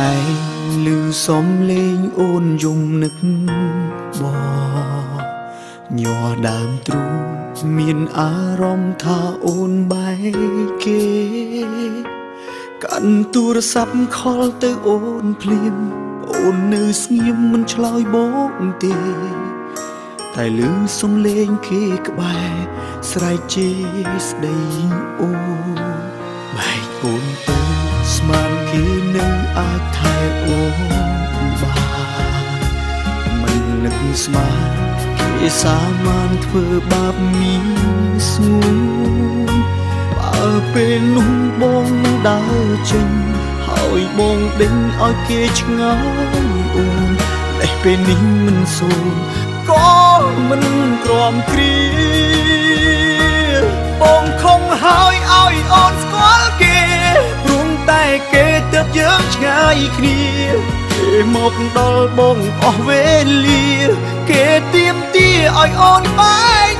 ឯងឮសំលេងអូនយំនឹកបញ័រដើមទ្រូងមានអារម្មណ៍ថាអូនបែកគេកាន់ទូរស័ព្ទខលទៅអូនភ្លាមអូននៅស្ងៀមមិនឆ្លើយបងទេតែឮសំឡេងគេក្បែរស្រែកជេរស្ដីអូនបែកអូនទៅស្មានគេនៅអាចថែអូនបានមិននឹកស្មានគេសាមានធ្វើបាបមានស្ងួនបើពេលនោះបងដើរចេញហើយបងដេញឲ្យគេឆ្ងាយអូនតែពេលនេះមិនសូមក៏មិនក្រំគ្រាបងខំហើយឲ្យអូនស្គាល់គេព្រមតែគេទើបយើងឆ្ងាយគ្នាគេមកដល់បងអស់វេលាគេទៀមទាឲ្យអូនបែក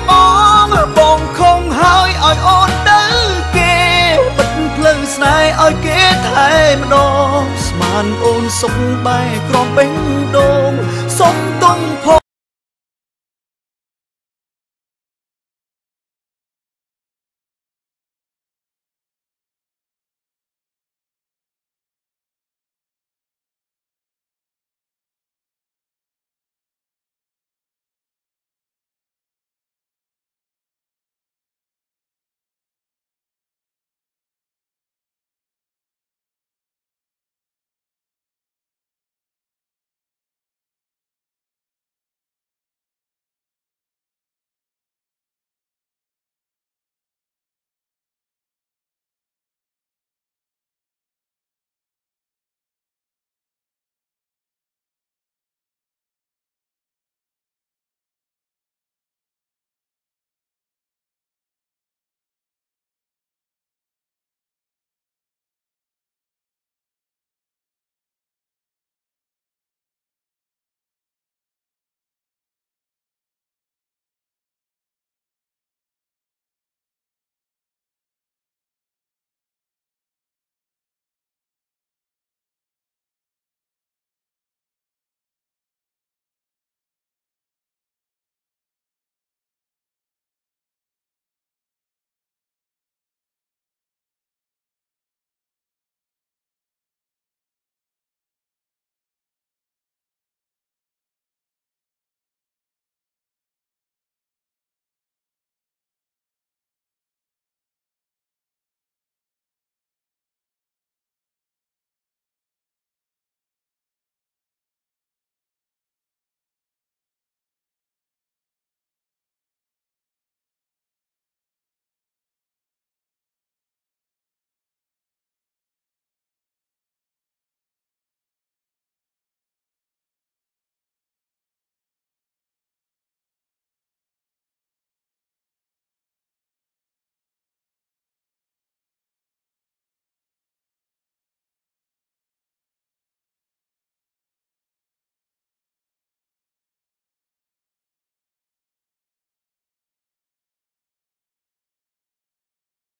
បងខំហើយឲ្យអូនទៅគេបិទផ្លូវស្នេហ៍ឲ្យគេថែម្ដងស្មានអូនសុខបែកក្រំបេះដូងសុំទុំ